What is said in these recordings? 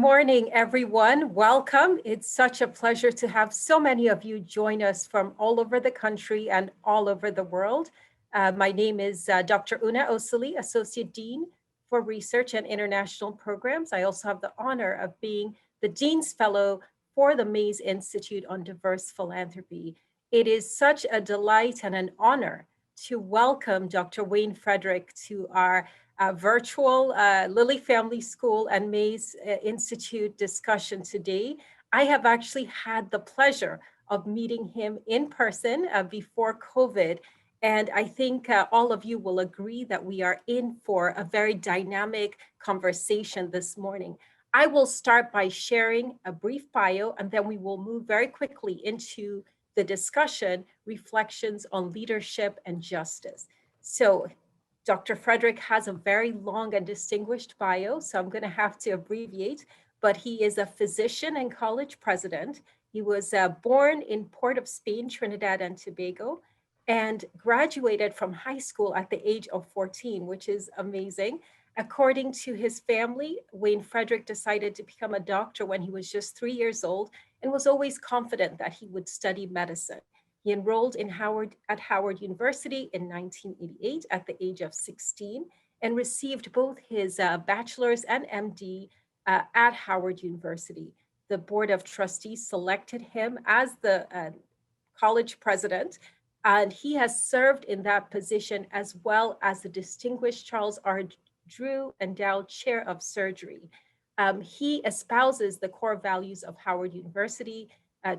morning, everyone. Welcome. It's such a pleasure to have so many of you join us from all over the country and all over the world. My name is Dr. Una Osili, Associate Dean for Research and International Programs. I also have the honor of being the Dean's Fellow for the Mays Institute on Diverse Philanthropy. It is such a delight and an honor to welcome Dr. Wayne Frederick to our virtual Lilly Family School and Mays Institute discussion today. I have actually had the pleasure of meeting him in person before COVID. And I think all of you will agree that we are in for a very dynamic conversation this morning. I will start by sharing a brief bio, and then we will move very quickly into the discussion, reflections on leadership and justice. So Dr. Frederick has a very long and distinguished bio, so I'm going to have to abbreviate, but he is a physician and college president. He was born in Port of Spain, Trinidad and Tobago, and graduated from high school at the age of 14, which is amazing. According to his family, Wayne Frederick decided to become a doctor when he was just 3 years old and was always confident that he would study medicine. He enrolled at Howard University in 1988 at the age of 16 and received both his bachelor's and MD at Howard University. The Board of Trustees selected him as the college president, and he has served in that position as well as the distinguished Charles R. Drew Endowed Chair of Surgery. He espouses the core values of Howard University,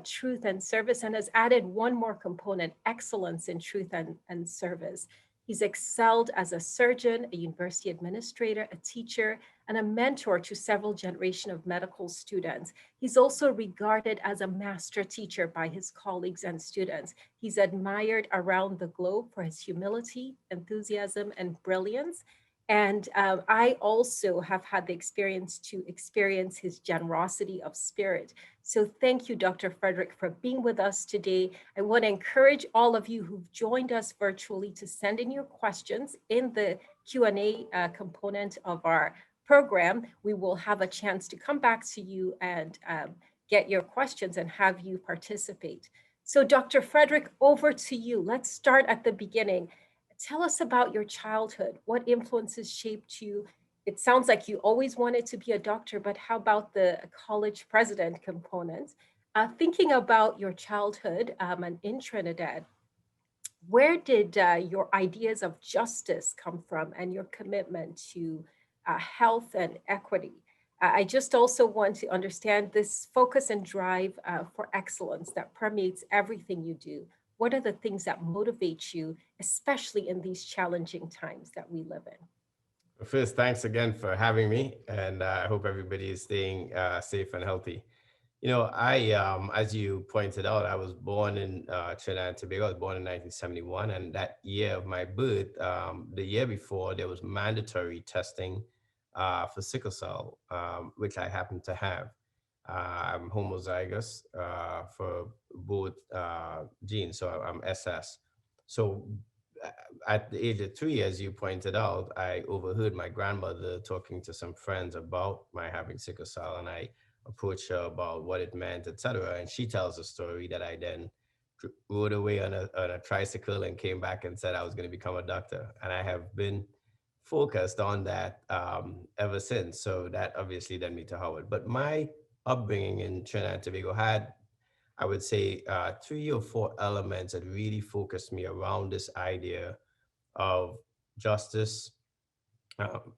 truth and service, and has added one more component, excellence in truth and service. He's excelled as a surgeon, a university administrator, a teacher, and a mentor to several generations of medical students. He's also regarded as a master teacher by his colleagues and students. He's admired around the globe for his humility, enthusiasm, and brilliance. And I also have had the experience to experience his generosity of spirit. So thank you, Dr. Frederick, for being with us today. I want to encourage all of you who've joined us virtually to send in your questions in the Q&A component of our program. We will have a chance to come back to you and get your questions and have you participate. So Dr. Frederick, over to you. Let's start at the beginning. Tell us about your childhood. What influences shaped you? It sounds like you always wanted to be a doctor, but how about the college president component? Thinking about your childhood and in Trinidad, where did your ideas of justice come from and your commitment to health and equity? I just also want to understand this focus and drive for excellence that permeates everything you do. What are the things that motivate you, especially in these challenging times that we live in? First, thanks again for having me, and I hope everybody is staying safe and healthy. As you pointed out, I was born in Trinidad and Tobago. I was born in 1971, and that year of my birth, the year before, there was mandatory testing for sickle cell, which I happen to have. I'm homozygous for both genes, so I'm SS. So at the age of 3, as you pointed out, I overheard my grandmother talking to some friends about my having sickle cell, and I approached her about what it meant, etc. And she tells a story that I then rode away on a tricycle and came back and said I was going to become a doctor. And I have been focused on that ever since. So that obviously led me to Howard. But my upbringing in Trinidad and Tobago had, I would say, 3 or 4 elements that really focused me around this idea of justice,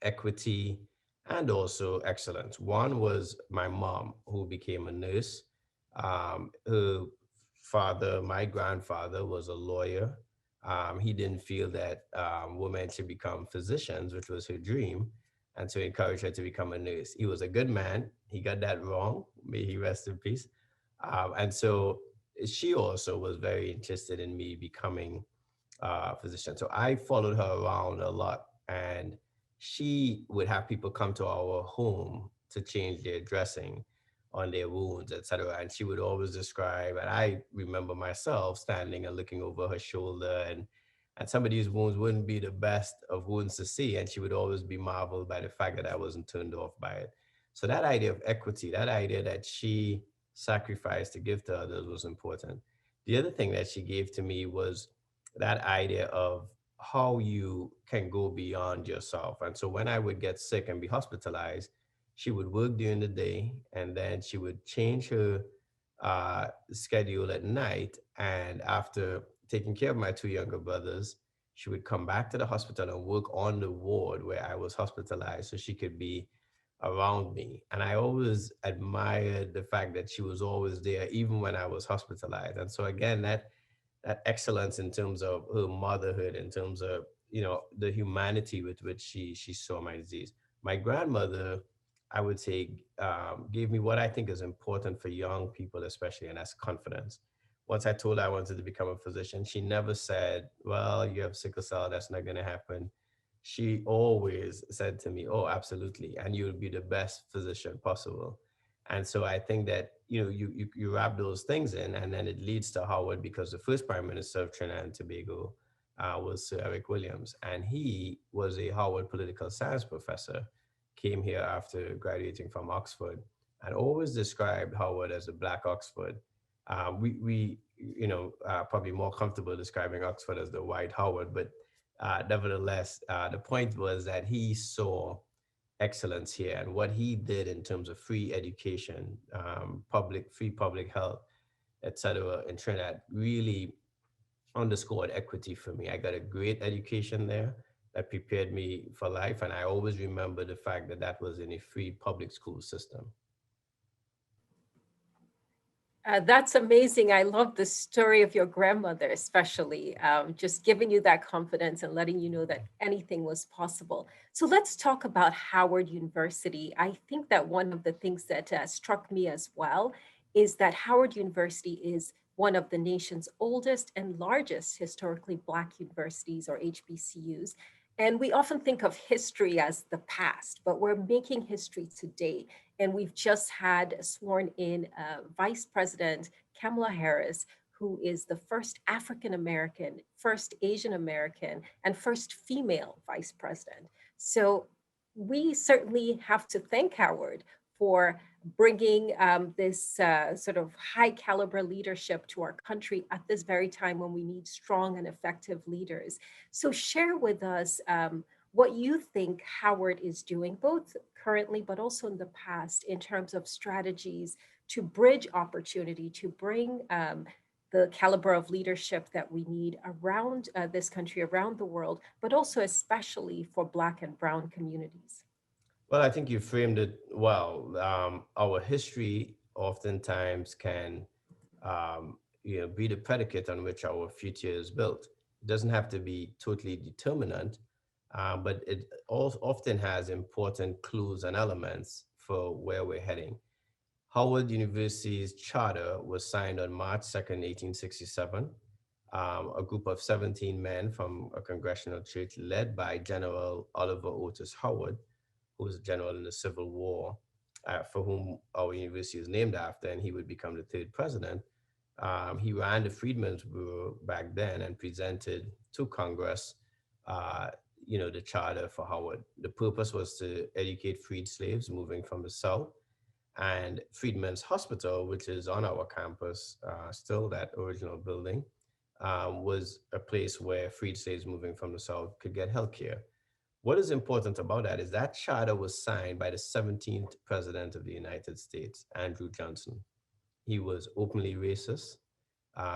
equity, and also excellence. One was my mom, who became a nurse. Her father, my grandfather, was a lawyer. He didn't feel that women should become physicians, which was her dream, and so he encouraged her to become a nurse. He was a good man. He got that wrong. May he rest in peace. And so she also was very interested in me becoming a physician. So I followed her around a lot, and she would have people come to our home to change their dressing on their wounds, etc. And she would always describe, and I remember myself standing and looking over her shoulder, and some of these wounds wouldn't be the best of wounds to see, and she would always be marveled by the fact that I wasn't turned off by it. So that idea of equity, that idea that she sacrificed to give to others was important. The other thing that she gave to me was that idea of how you can go beyond yourself. And so when I would get sick and be hospitalized, she would work during the day and then she would change her schedule at night. And after taking care of my two younger brothers, she would come back to the hospital and work on the ward where I was hospitalized so she could be around me. And I always admired the fact that she was always there, even when I was hospitalized. And so again, that excellence in terms of her motherhood, in terms of the humanity with which she saw my disease. My grandmother, I would say, gave me what I think is important for young people, especially, and that's confidence. Once I told her I wanted to become a physician, she never said, "Well, you have sickle cell, that's not going to happen." She always said to me, "Oh, absolutely, and you'll be the best physician possible." And so I think that you wrap those things in, and then it leads to Howard, because the first prime minister of Trinidad and Tobago was Sir Eric Williams, and he was a Howard political science professor, came here after graduating from Oxford, and always described Howard as a Black Oxford. We probably more comfortable describing Oxford as the white Howard, but nevertheless, the point was that he saw excellence here, and what he did in terms of free education, free public health, etc. in Trinidad really underscored equity for me. I got a great education there that prepared me for life, and I always remember the fact that that was in a free public school system. That's amazing. I love the story of your grandmother, especially just giving you that confidence and letting you know that anything was possible. So let's talk about Howard University. I think that one of the things that struck me as well is that Howard University is one of the nation's oldest and largest historically Black universities, or HBCUs. And we often think of history as the past, but we're making history today. And we've just had sworn in Vice President Kamala Harris, who is the first African American, first Asian American, and first female vice president. So we certainly have to thank Howard for bringing this sort of high caliber leadership to our country at this very time when we need strong and effective leaders. So share with us what you think Howard is doing, both currently but also in the past, in terms of strategies to bridge opportunity, to bring the caliber of leadership that we need around this country, around the world, but also especially for Black and Brown communities. Well, I think you framed it well. Our history oftentimes can, be the predicate on which our future is built. It doesn't have to be totally determinant, but it also often has important clues and elements for where we're heading. Howard University's charter was signed on March 2nd, 1867. A group of 17 men from a congressional church led by General Oliver Otis Howard, who was a general in the Civil War, for whom our university is named after, and he would become the third president. He ran the Freedmen's Bureau back then and presented to Congress, the charter for Howard. The purpose was to educate freed slaves moving from the South, and Freedmen's Hospital, which is on our campus, still that original building, was a place where freed slaves moving from the South could get health care. What is important about that is that charter was signed by the 17th president of the United States, Andrew Johnson. He was openly racist.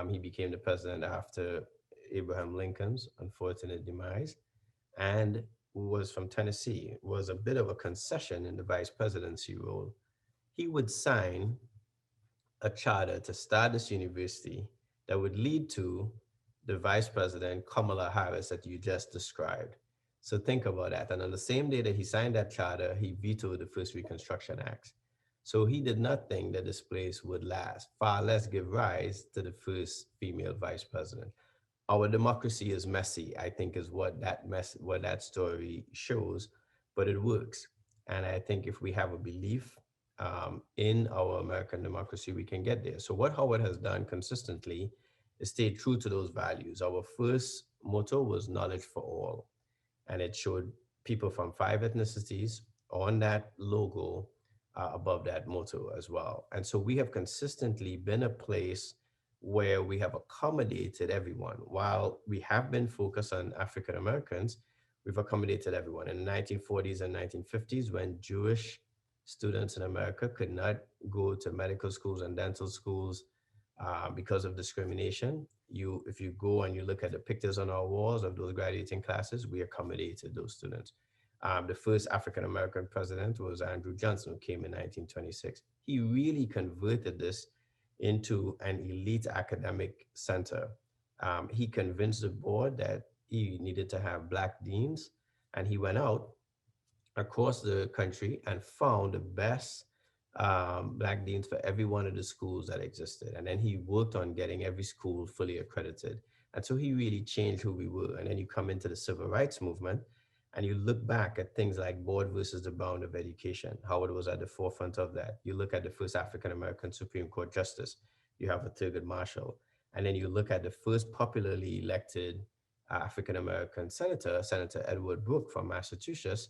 He became the president after Abraham Lincoln's unfortunate demise, and was from Tennessee, was a bit of a concession in the vice presidency role. He would sign a charter to start this university that would lead to the vice president, Kamala Harris, that you just described. So think about that. And on the same day that he signed that charter, he vetoed the first Reconstruction Act. So he did not think that this place would last, far less give rise to the first female vice president. Our democracy is messy, I think, is what that story shows, but it works. And I think if we have a belief in our American democracy, we can get there. So what Howard has done consistently is stay true to those values. Our first motto was knowledge for all, and it showed people from five ethnicities on that logo, above that motto as well. And so we have consistently been a place where we have accommodated everyone. While we have been focused on African Americans, we've accommodated everyone. In the 1940s and 1950s, when Jewish students in America could not go to medical schools and dental schools because of discrimination, if you go and you look at the pictures on our walls of those graduating classes, we accommodated those students. The first African American president was Andrew Johnson, who came in 1926. He really converted this into an elite academic center. He convinced the board that he needed to have Black deans, and he went out across the country and found the best Black deans for every one of the schools that existed. And then he worked on getting every school fully accredited. And so he really changed who we were. And then you come into the civil rights movement and you look back at things like Board versus the Bound of Education. Howard was at the forefront of that. You look at the first African American Supreme Court justice, you have a Thurgood Marshall. And then you look at the first popularly elected African American senator, Senator Edward Brooke from Massachusetts,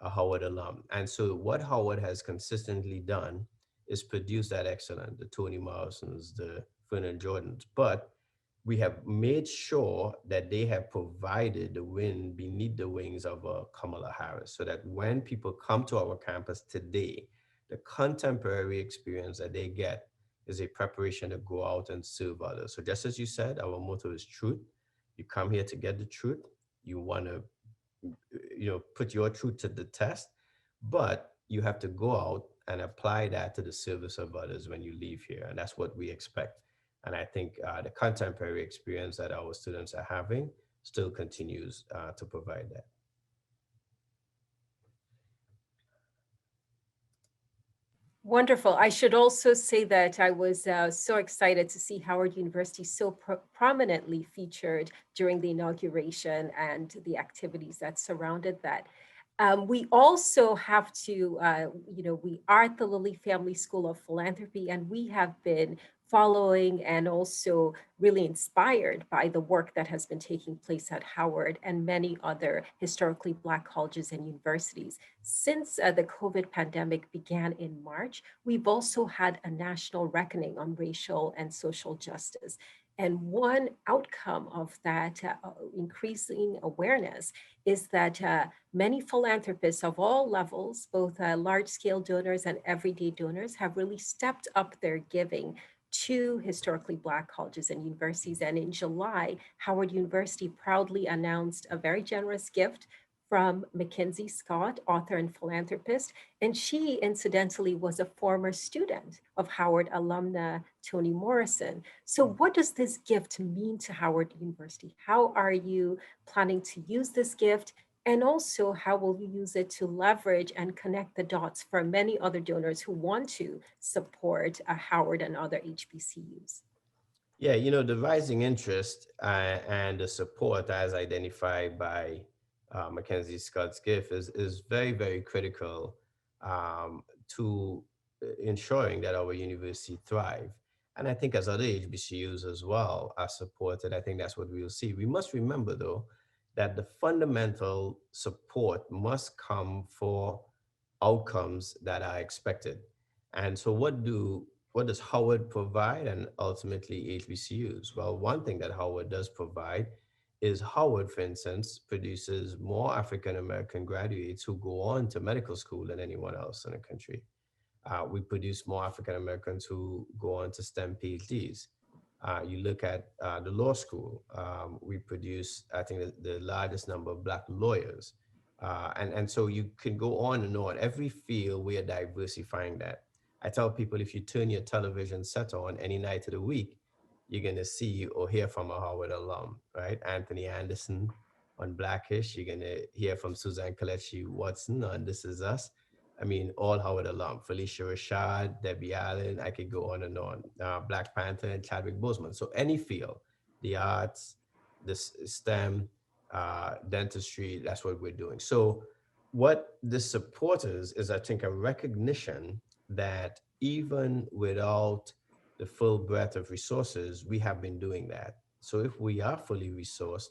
a Howard alum. And so what Howard has consistently done is produce that excellent, the Toni Morrisons, the Vernon Jordans, but we have made sure that they have provided the wind beneath the wings of Kamala Harris so that when people come to our campus today, the contemporary experience that they get is a preparation to go out and serve others. So just as you said, our motto is truth. You come here to get the truth. You want to put your truth to the test, but you have to go out and apply that to the service of others when you leave here, and that's what we expect. And I think the contemporary experience that our students are having still continues to provide that. Wonderful. I should also say that I was so excited to see Howard University so prominently featured during the inauguration and the activities that surrounded that. We also have to, we are at the Lilly Family School of Philanthropy, and we have been following and also really inspired by the work that has been taking place at Howard and many other historically Black colleges and universities. Since the COVID pandemic began in March, we've also had a national reckoning on racial and social justice. And one outcome of that increasing awareness is that many philanthropists of all levels, both large scale donors and everyday donors, have really stepped up their giving to historically Black colleges and universities. And in July, Howard University proudly announced a very generous gift from Mackenzie Scott, author and philanthropist. And she, incidentally, was a former student of Howard alumna Toni Morrison. So, what does this gift mean to Howard University? How are you planning to use this gift? And also, how will you use it to leverage and connect the dots for many other donors who want to support Howard and other HBCUs? Yeah, the rising interest and the support as identified by Mackenzie Scott's gift is very, very critical to ensuring that our university thrive. And I think as other HBCUs as well are supported, I think that's what we'll see. We must remember, though, that the fundamental support must come for outcomes that are expected. And so what does Howard provide and ultimately HBCUs? Well, one thing that Howard does provide is Howard, for instance, produces more African American graduates who go on to medical school than anyone else in the country. We produce more African Americans who go on to STEM PhDs. You look at the law school, we produce, I think, the largest number of Black lawyers. And so you can go on and on. Every field, we are diversifying that. I tell people if you turn your television set on any night of the week, you're going to see or hear from a Howard alum, right? Anthony Anderson on Blackish. You're going to hear from Suzanne Kelechi Watson on This Is Us. I mean, all Howard alum, Felicia Rashad, Debbie Allen, I could go on and on. Black Panther and Chadwick Boseman. So any field, the arts, the STEM, dentistry, that's what we're doing. So what this supporters is, I think, a recognition that even without the full breadth of resources, we have been doing that. So if we are fully resourced,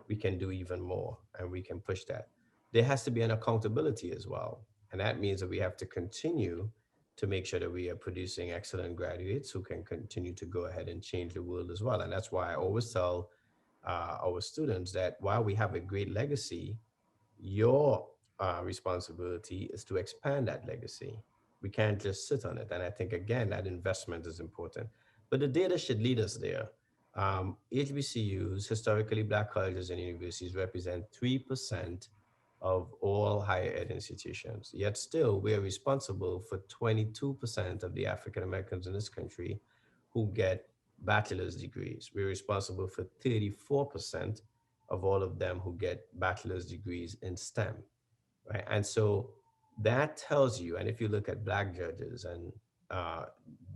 we can do even more and we can push that. There has to be an accountability as well. And that means that we have to continue to make sure that we are producing excellent graduates who can continue to go ahead and change the world as well. And that's why I always tell our students that while we have a great legacy, your responsibility is to expand that legacy. We can't just sit on it. And I think, again, that investment is important. But the data should lead us there. HBCUs, historically Black colleges and universities, represent 3% of all higher ed institutions. Yet still, we are responsible for 22% of the African Americans in this country who get bachelor's degrees. We're responsible for 34% of all of them who get bachelor's degrees in STEM, right? And so that tells you, and if you look at Black judges and uh,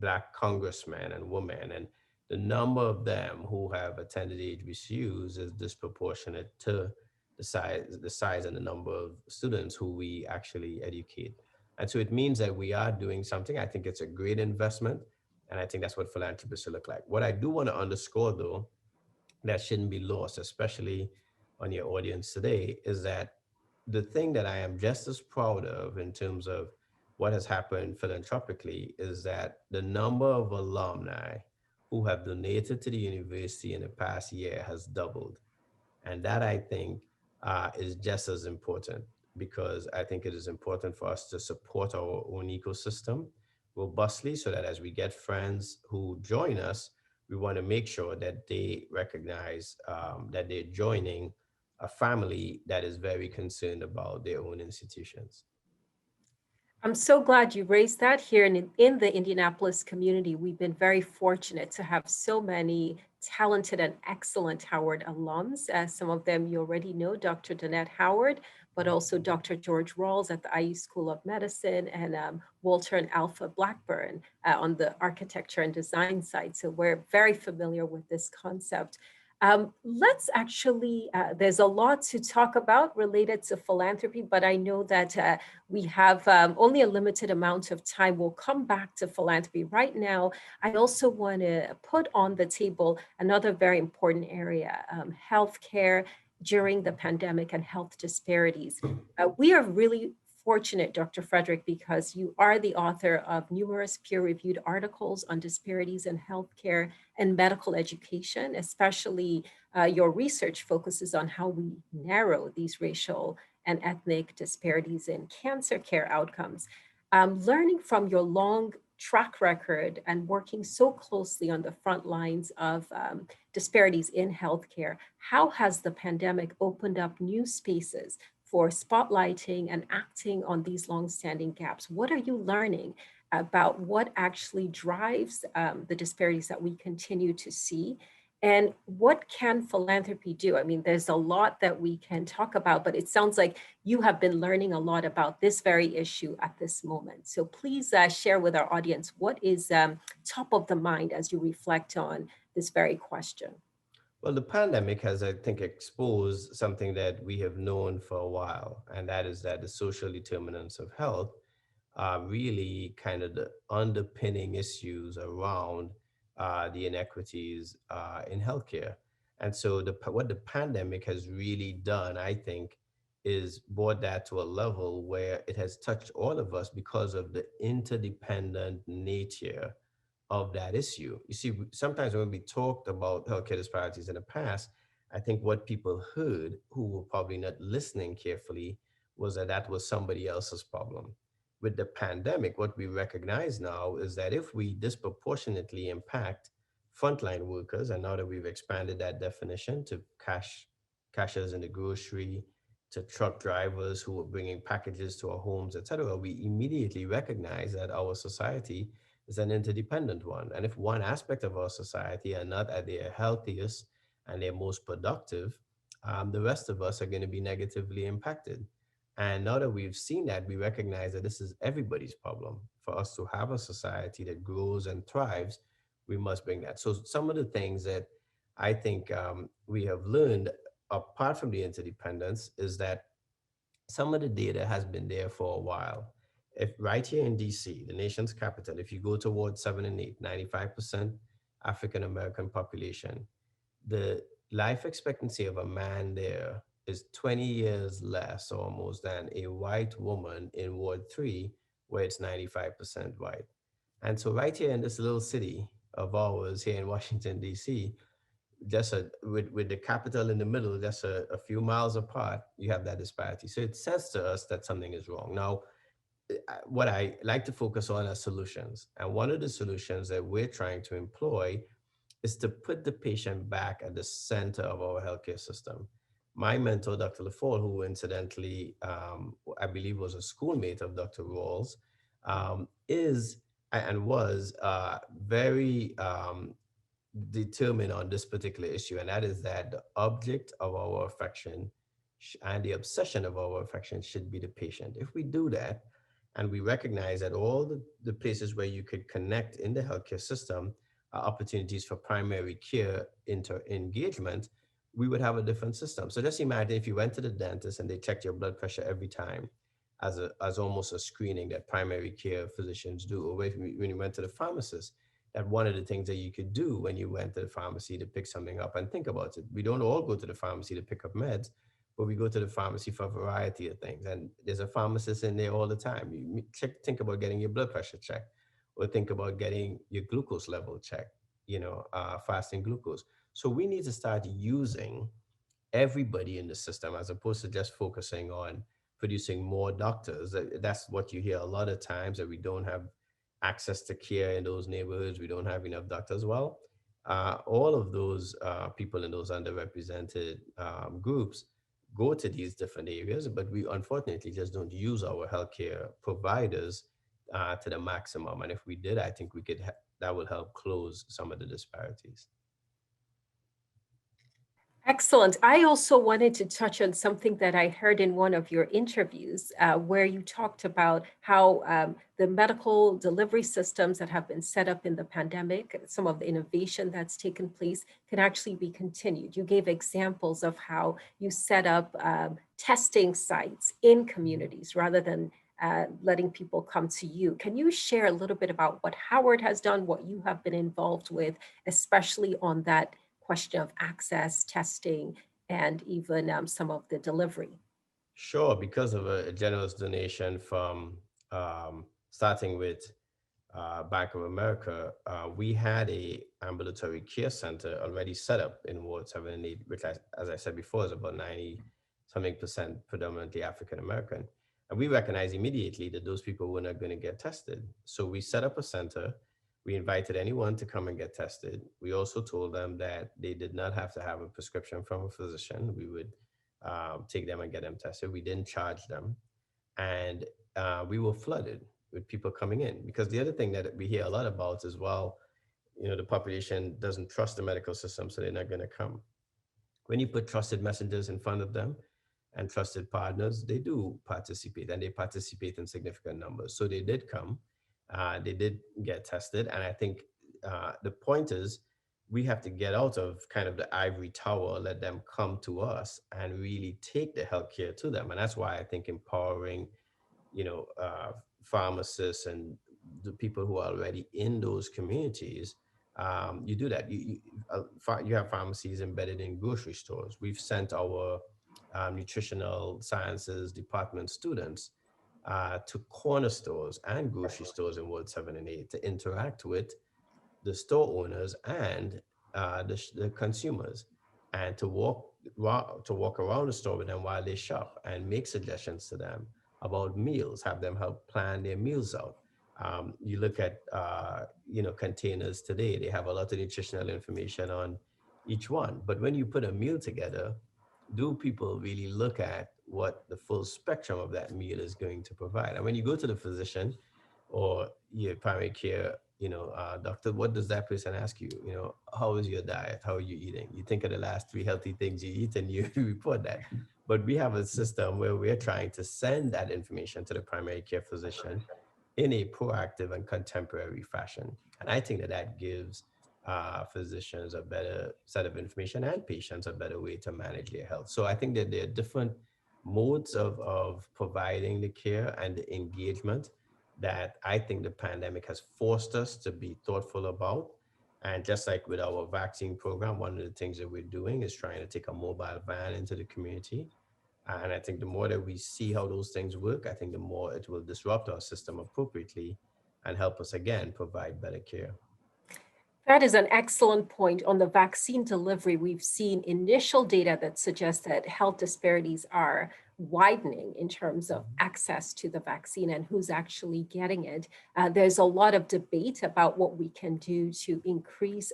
Black congressmen and women, and the number of them who have attended HBCUs is disproportionate to the size and the number of students who we actually educate. And so it means that we are doing something. I think it's a great investment. And I think that's what philanthropists should look like. What I do want to underscore, though, that shouldn't be lost, especially on your audience today, is that the thing that I am just as proud of in terms of what has happened philanthropically is that the number of alumni who have donated to the university in the past year has doubled. And that I think is just as important because I think it is important for us to support our own ecosystem robustly so that as we get friends who join us, we want to make sure that they recognize that they're joining a family that is very concerned about their own institutions. I'm so glad you raised that here in the Indianapolis community. We've been very fortunate to have so many talented and excellent Howard alums. Some of them you already know, Dr. Danette Howard, but also Dr. George Rawls at the IU School of Medicine and Walter and Alpha Blackburn on the architecture and design side. So we're very familiar with this concept. Let's actually, there's a lot to talk about related to philanthropy, but I know that we have only a limited amount of time. We'll come back to philanthropy. Right now, I also want to put on the table another very important area, healthcare during the pandemic and health disparities. We are really fortunate, Dr. Frederick, because you are the author of numerous peer-reviewed articles on disparities in healthcare and medical education, especially your research focuses on how we narrow these racial and ethnic disparities in cancer care outcomes. Learning from your long track record and working so closely on the front lines of disparities in healthcare, how has the pandemic opened up new spaces for spotlighting and acting on these longstanding gaps? What are you learning about what actually drives the disparities that we continue to see? And what can philanthropy do? I mean, there's a lot that we can talk about, but it sounds like you have been learning a lot about this very issue at this moment. So please share with our audience what is top of the mind as you reflect on this very question. Well, the pandemic has, I think, exposed something that we have known for a while, and that is that the social determinants of health are really kind of the underpinning issues around the inequities in healthcare. And so, what the pandemic has really done, I think, is brought that to a level where it has touched all of us because of the interdependent nature of that issue. You see, sometimes when we talked about healthcare disparities in the past, I think what people heard who were probably not listening carefully was that that was somebody else's problem. With the pandemic, what we recognize now is that if we disproportionately impact frontline workers, and now that we've expanded that definition to cashiers in the grocery, to truck drivers who are bringing packages to our homes, etc., we immediately recognize that our society is an interdependent one. And if one aspect of our society are not at their healthiest and their most productive, the rest of us are going to be negatively impacted. And now that we've seen that, we recognize that this is everybody's problem. For us to have a society that grows and thrives, we must bring that. So some of the things that I think we have learned apart from the interdependence is that some of the data has been there for a while. If right here in DC, the nation's capital, if you go towards 7 and 8, 95% African American population, the life expectancy of a man there is 20 years less almost than a white woman in Ward 3, where it's 95% white. And so right here in this little city of ours here in Washington, D.C., with the capital in the middle, just a few miles apart, you have that disparity. So it says to us that something is wrong. Now, what I like to focus on are solutions. And one of the solutions that we're trying to employ is to put the patient back at the center of our healthcare system. My mentor, Dr. LaFall, who incidentally, I believe was a schoolmate of Dr. Rawls, is and was very determined on this particular issue, and that is that the object of our affection and the obsession of our affection should be the patient. If we do that, and we recognize that all the places where you could connect in the healthcare system are opportunities for primary care engagement, we would have a different system. So just imagine if you went to the dentist and they checked your blood pressure every time as almost a screening that primary care physicians do, or when you went to the pharmacist, that one of the things that you could do when you went to the pharmacy to pick something up. And think about it. We don't all go to the pharmacy to pick up meds, but we go to the pharmacy for a variety of things. And there's a pharmacist in there all the time. Think about getting your blood pressure checked, or think about getting your glucose level checked, fasting glucose. So we need to start using everybody in the system as opposed to just focusing on producing more doctors. That's what you hear a lot of times, that we don't have access to care in those neighborhoods, we don't have enough doctors. Well, all of those people in those underrepresented groups go to these different areas, but we unfortunately just don't use our healthcare providers to the maximum. And if we did, I think that would help close some of the disparities. Excellent. I also wanted to touch on something that I heard in one of your interviews, where you talked about how the medical delivery systems that have been set up in the pandemic, some of the innovation that's taken place, can actually be continued. You gave examples of how you set up testing sites in communities rather than letting people come to you. Can you share a little bit about what Howard has done, what you have been involved with, especially on that question of access, testing, and even some of the delivery? Sure, because of a generous donation from starting with Bank of America, we had a ambulatory care center already set up in Ward 7 and 8, which, as I said before, is about 90 something percent predominantly African American. And we recognized immediately that those people were not going to get tested. So we set up a center. We invited anyone to come and get tested. We also told them that they did not have to have a prescription from a physician. We would take them and get them tested. We didn't charge them. And we were flooded with people coming in, because the other thing that we hear a lot about is, well, the population doesn't trust the medical system, so they're not going to come. When you put trusted messengers in front of them and trusted partners, they do participate, and they participate in significant numbers. So they did come, they did get tested. And I think the point is, we have to get out of kind of the ivory tower, let them come to us and really take the healthcare to them. And that's why I think empowering pharmacists and the people who are already in those communities, you do that. You have pharmacies embedded in grocery stores. We've sent our nutritional sciences department students to corner stores and grocery stores in Ward 7 and 8 to interact with the store owners and the consumers, and to walk around the store with them while they shop and make suggestions to them about meals, have them help plan their meals out. You look at containers today; they have a lot of nutritional information on each one. But when you put a meal together, do people really look at what the full spectrum of that meal is going to provide? And when you go to the physician or your primary care, doctor, what does that person ask you? How is your diet? How are you eating? You think of the last three healthy things you eat and you report that. But we have a system where we're trying to send that information to the primary care physician in a proactive and contemporary fashion. And I think that gives physicians a better set of information and patients a better way to manage their health. So I think that there are different modes of providing the care and the engagement that I think the pandemic has forced us to be thoughtful about. And just like with our vaccine program, one of the things that we're doing is trying to take a mobile van into the community And I think the more that we see how those things work, I think the more it will disrupt our system appropriately and help us again provide better care. That is an excellent point on the vaccine delivery. We've seen initial data that suggests that health disparities are widening in terms of access to the vaccine and who's actually getting it. There's a lot of debate about what we can do to increase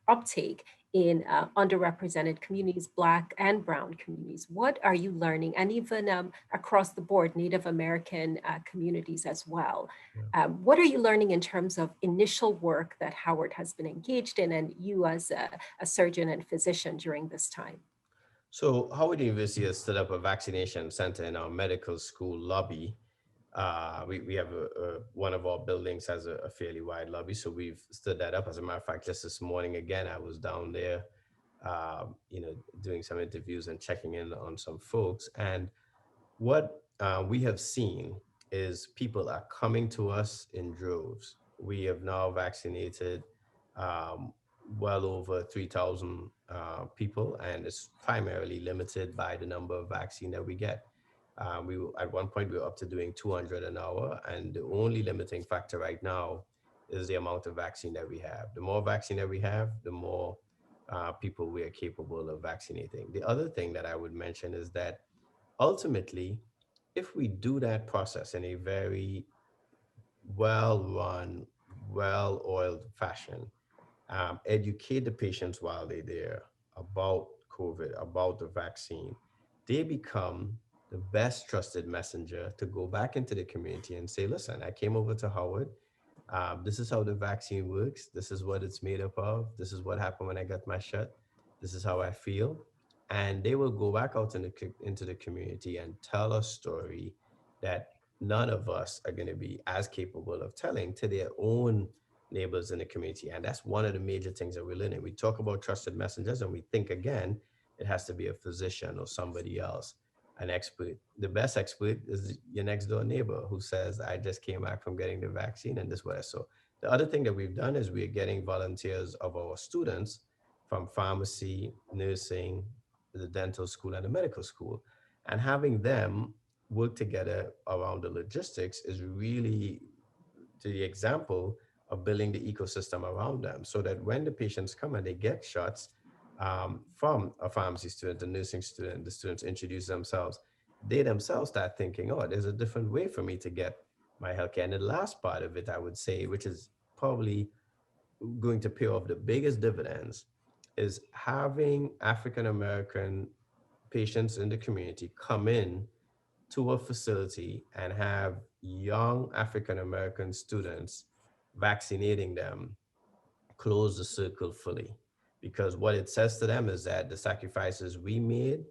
uptake in underrepresented communities, Black and Brown communities. What are you learning? And even across the board, Native American communities as well. Yeah. What are you learning in terms of initial work that Howard has been engaged in, and you as a surgeon and physician during this time? So Howard University has set up a vaccination center in our medical school lobby. We have one of our buildings has a fairly wide lobby, so we've stood that up. As a matter of fact, just this morning again, I was down there, doing some interviews and checking in on some folks. And what we have seen is people are coming to us in droves. We have now vaccinated um, well over 3,000 people, and it's primarily limited by the number of vaccine that we get. At one point we were up to doing 200 an hour, and the only limiting factor right now is the amount of vaccine that we have. The more vaccine that we have, the more people we are capable of vaccinating. The other thing that I would mention is that ultimately, if we do that process in a very well run, well oiled fashion, educate the patients while they're there about COVID, about the vaccine, they become the best trusted messenger to go back into the community and say, listen, I came over to Howard. This is how the vaccine works. This is what it's made up of. This is what happened when I got my shot. This is how I feel. And they will go back out into the community and tell a story that none of us are going to be as capable of telling to their own neighbors in the community. And that's one of the major things that we're learning. We talk about trusted messengers and we think again, it has to be a physician or somebody else, an expert. The best expert is your next door neighbor who says, I just came back from getting the vaccine and this is what I saw. The other thing that we've done is we're getting volunteers of our students from pharmacy, nursing, the dental school and the medical school, and having them work together around the logistics is really to the example of building the ecosystem around them so that when the patients come and they get shots from a pharmacy student, a nursing student, the students introduce themselves, they themselves start thinking, oh, there's a different way for me to get my healthcare. And the last part of it, I would say, which is probably going to pay off the biggest dividends, is having African American patients in the community come in to a facility and have young African American students vaccinating them close the circle fully. Because what it says to them is that the sacrifices we made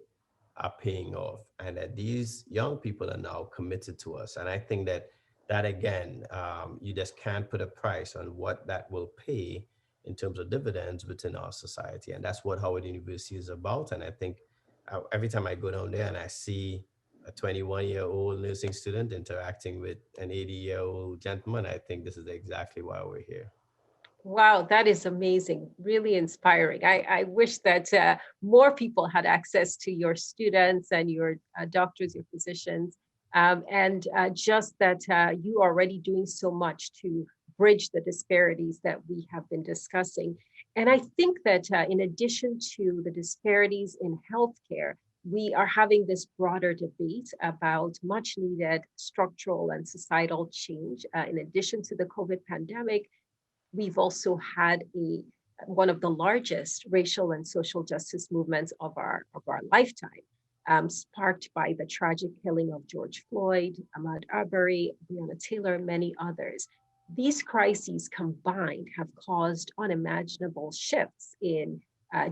are paying off and that these young people are now committed to us. And I think that again, you just can't put a price on what that will pay in terms of dividends within our society. And that's what Howard University is about. And I think every time I go down there and I see a 21-year-old nursing student interacting with an 80-year-old gentleman, I think this is exactly why we're here. Wow, that is amazing, really inspiring. I wish that more people had access to your students and your doctors, your physicians, and just that you are already doing so much to bridge the disparities that we have been discussing. And I think that in addition to the disparities in healthcare, we are having this broader debate about much needed structural and societal change. In addition to the COVID pandemic, we've also had one of the largest racial and social justice movements of our lifetime, sparked by the tragic killing of George Floyd, Ahmaud Arbery, Breonna Taylor, and many others. These crises combined have caused unimaginable shifts in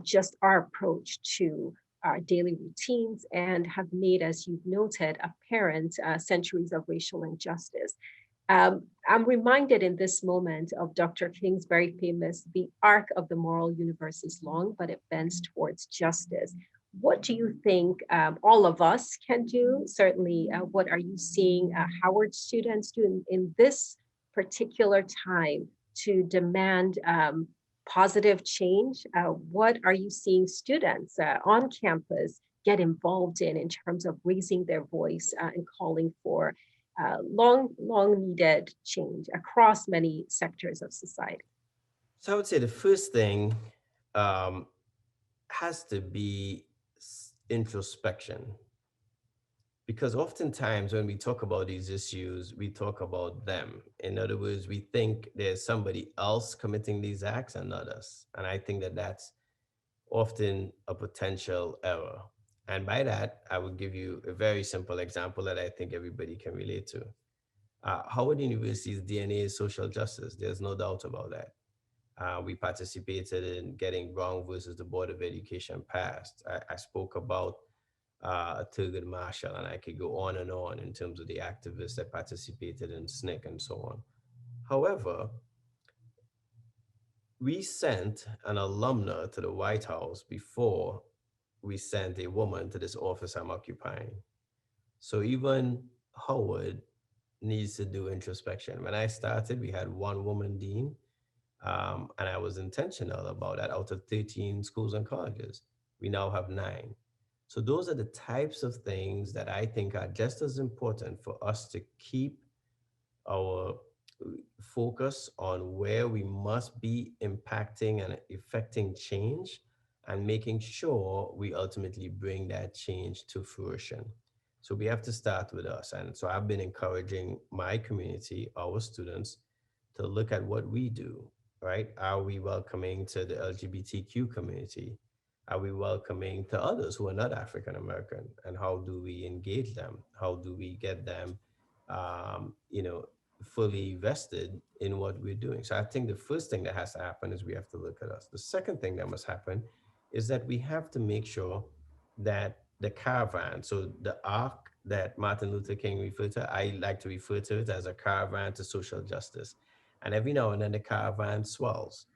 just our approach to our daily routines and have made, as you've noted, apparent centuries of racial injustice. I'm reminded in this moment of Dr. King's very famous, the arc of the moral universe is long, but it bends towards justice. What do you think all of us can do? Certainly, what are you seeing Howard students do in this particular time to demand positive change? What are you seeing students on campus get involved in terms of raising their voice and calling for long needed change across many sectors of society? So I would say the first thing um, has to be introspection. Because oftentimes when we talk about these issues, we talk about them. In other words, we think there's somebody else committing these acts and not us. And I think that that's often a potential error. And by that, I will give you a very simple example that I think everybody can relate to. Howard University's DNA is social justice. There's no doubt about that. We participated in getting Brown versus the Board of Education passed. I spoke about Thurgood Marshall, and I could go on and on in terms of the activists that participated in SNCC and so on. However, we sent an alumna to the White House before we sent a woman to this office I'm occupying. So even Howard needs to do introspection. When I started, we had one woman dean, and I was intentional about that. Out of 13 schools and colleges, we now have 9. So those are the types of things that I think are just as important for us to keep our focus on where we must be impacting and effecting change and making sure we ultimately bring that change to fruition. So we have to start with us. And so I've been encouraging my community, our students, to look at what we do, right? Are we welcoming to the LGBTQ community? Are we welcoming to others who are not African American? And how do we engage them? How do we get them, um, you know, fully vested in what we're doing? So I think the first thing that has to happen is we have to look at us. The second thing that must happen is that we have to make sure that the caravan, so the arc that Martin Luther King referred to, I like to refer to it as a caravan to social justice. And every now and then the caravan swells,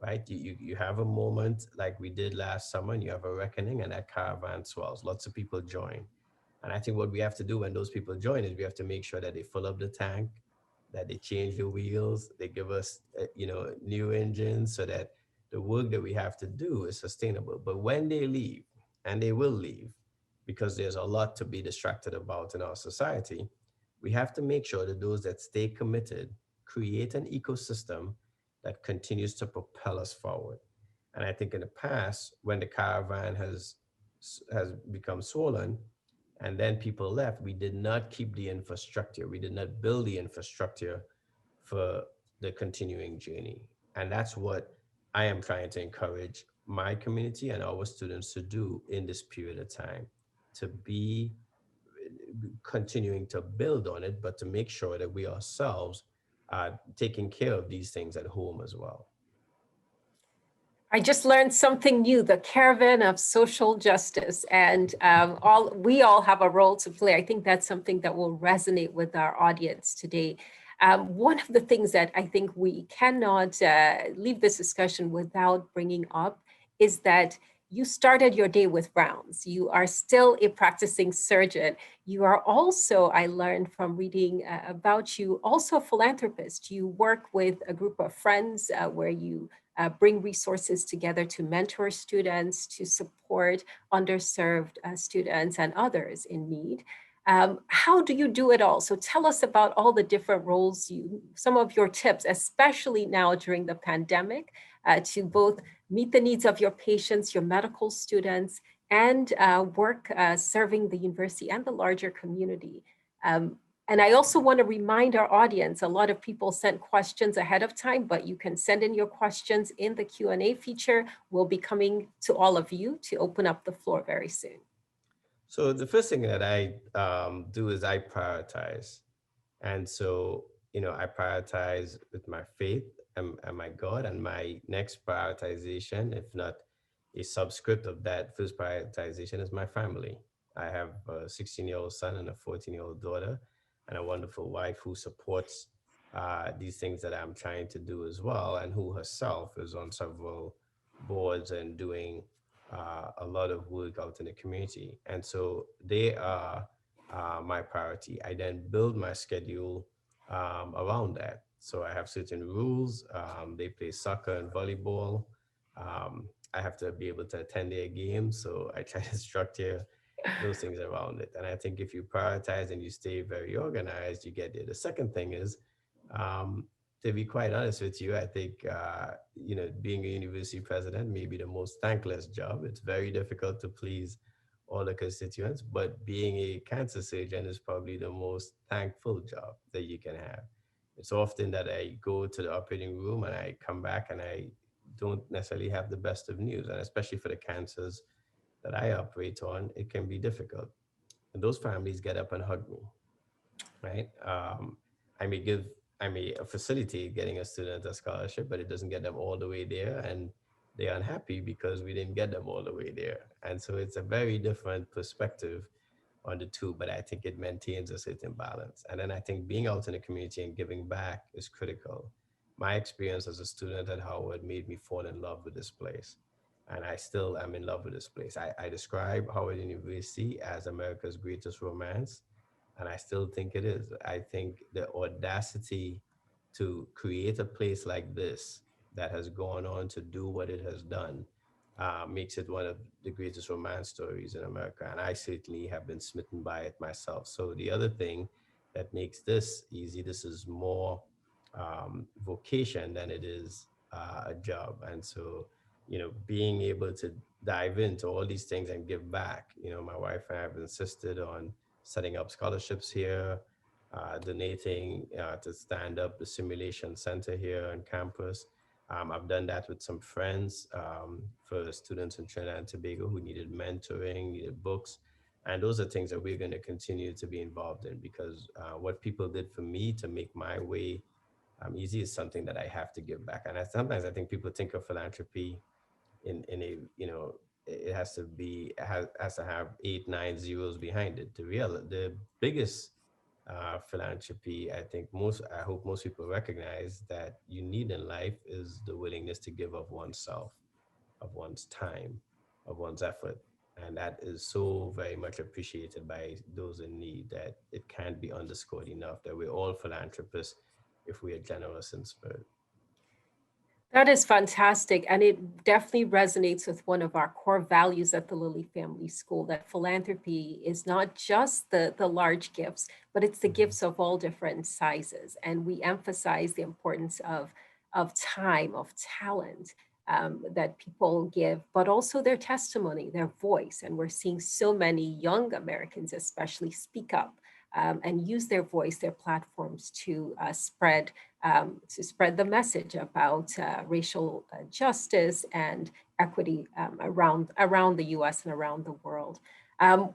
right? You have a moment like we did last summer, and you have a reckoning, and that caravan swells. Lots of people join. And I think what we have to do when those people join is we have to make sure that they fill up the tank, that they change the wheels, they give us, new engines so that the work that we have to do is sustainable. But when they leave, and they will leave, because there's a lot to be distracted about in our society, we have to make sure that those that stay committed create an ecosystem that continues to propel us forward. And I think in the past, when the caravan has become swollen, and then people left, we did not keep the infrastructure. We did not build the infrastructure for the continuing journey. And that's what I am trying to encourage my community and our students to do in this period of time, to be continuing to build on it, but to make sure that we ourselves are taking care of these things at home as well. I just learned something new, the caravan of social justice, and all we all have a role to play. I think that's something that will resonate with our audience today. One of the things that I think we cannot leave this discussion without bringing up is that you started your day with rounds. You are still a practicing surgeon. You are also, I learned from reading about you, also a philanthropist. You work with a group of friends where you bring resources together to mentor students, to support underserved students and others in need. How do you do it all? So tell us about all the different roles some of your tips, especially now during the pandemic, to both meet the needs of your patients, your medical students, and work serving the university and the larger community. Um, and I also want to remind our audience, a lot of people sent questions ahead of time, but you can send in your questions in the Q&A feature. We'll be coming to all of you to open up the floor very soon. So the first thing that I do is I prioritize. And so, I prioritize with my faith and my God, and my next prioritization, if not a subscript of that first prioritization, is my family. I have a 16-year-old son and a 14-year-old daughter, and a wonderful wife who supports these things that I'm trying to do as well, and who herself is on several boards and doing a lot of work out in the community. And so they are my priority. I then build my schedule around that. So I have certain rules. They play soccer and volleyball. I have to be able to attend their games. So I try to structure those things around it. And I think if you prioritize and you stay very organized, you get there. The second thing is, um, to be quite honest with you, I think being a university president may be the most thankless job. It's very difficult to please all the constituents, but being a cancer surgeon is probably the most thankful job that you can have. It's often that I go to the operating room and I come back and I don't necessarily have the best of news, and especially for the cancers that I operate on, it can be difficult. And those families get up and hug me, right? I may give, I may facilitate getting a student a scholarship, but it doesn't get them all the way there. And they're unhappy because we didn't get them all the way there. And so it's a very different perspective on the two, but I think it maintains a certain balance. And then I think being out in the community and giving back is critical. My experience as a student at Howard made me fall in love with this place. And I still am in love with this place. I describe Howard University as America's greatest romance, and I still think it is. I think the audacity to create a place like this that has gone on to do what it has done makes it one of the greatest romance stories in America. And I certainly have been smitten by it myself. So the other thing that makes this easy, this is more vocation than it is a job. And so, being able to dive into all these things and give back, my wife and I have insisted on setting up scholarships here, donating to stand up the simulation center here on campus. I've done that with some friends for students in Trinidad and Tobago who needed mentoring, needed books. And those are things that we're going to continue to be involved in because what people did for me to make my way easy is something that I have to give back. And sometimes I think people think of philanthropy in a, it has to be, has to have 8 9 zeros behind it. The biggest philanthropy, I hope most people recognize that you need in life is the willingness to give of oneself, of one's time, of one's effort. And that is so very much appreciated by those in need that it can't be underscored enough that we're all philanthropists if we are generous in spirit. That is fantastic. And it definitely resonates with one of our core values at the Lilly Family School, that philanthropy is not just the large gifts, but it's the Mhm. gifts of all different sizes. And we emphasize the importance of time, of talent that people give, but also their testimony, their voice. And we're seeing so many young Americans, especially, speak up and use their voice, their platforms to spread the message about racial justice and equity around the U.S. and around the world. Um,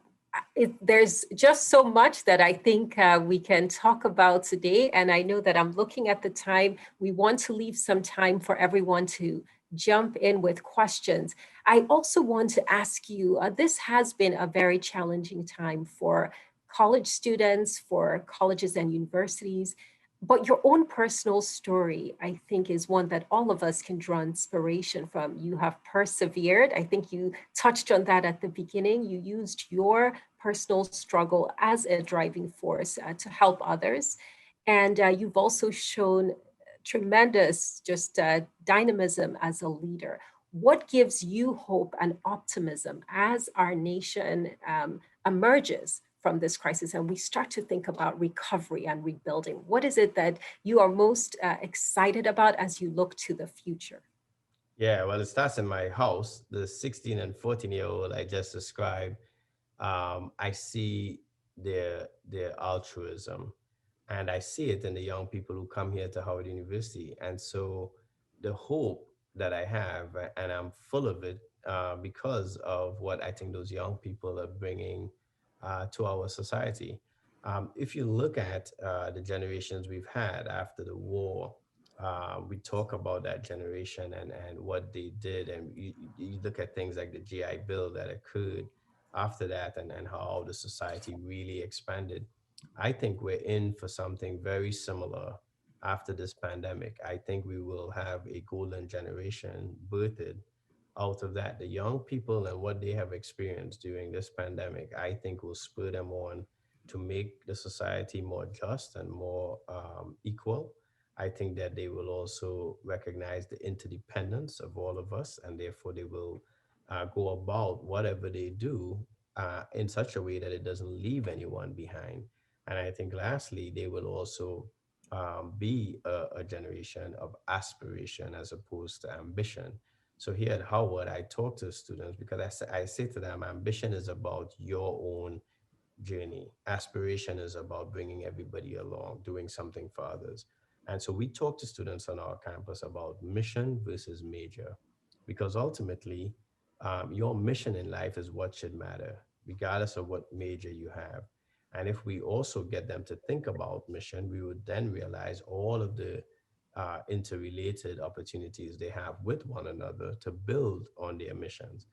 there's just so much that I think we can talk about today, and I know that I'm looking at the time. We want to leave some time for everyone to jump in with questions. I also want to ask you, this has been a very challenging time for college students, for colleges and universities. But your own personal story, I think, is one that all of us can draw inspiration from. You have persevered. I think you touched on that at the beginning. You used your personal struggle as a driving force to help others. And you've also shown tremendous just dynamism as a leader. What gives you hope and optimism as our nation emerges from this crisis and we start to think about recovery and rebuilding? What is it that you are most excited about as you look to the future? Yeah, well, it starts in my house. The 16 and 14-year-old I just described, I see their altruism, and I see it in the young people who come here to Howard University. And so the hope that I have, and I'm full of it because of what I think those young people are bringing to our society. If you look at the generations we've had after the war, we talk about that generation and what they did, and you look at things like the GI Bill that occurred after that, and how the society really expanded. I think we're in for something very similar after this pandemic. I think we will have a golden generation birthed out of that. The young people and what they have experienced during this pandemic, I think will spur them on to make the society more just and more equal. I think that they will also recognize the interdependence of all of us, and therefore they will go about whatever they do in such a way that it doesn't leave anyone behind. And I think lastly, they will also be a generation of aspiration as opposed to ambition. So here at Howard, I talk to students because I say to them, ambition is about your own journey. Aspiration is about bringing everybody along, doing something for others. And so we talk to students on our campus about mission versus major, because ultimately, your mission in life is what should matter, regardless of what major you have. And if we also get them to think about mission, we would then realize all of the interrelated opportunities they have with one another to build on their missions.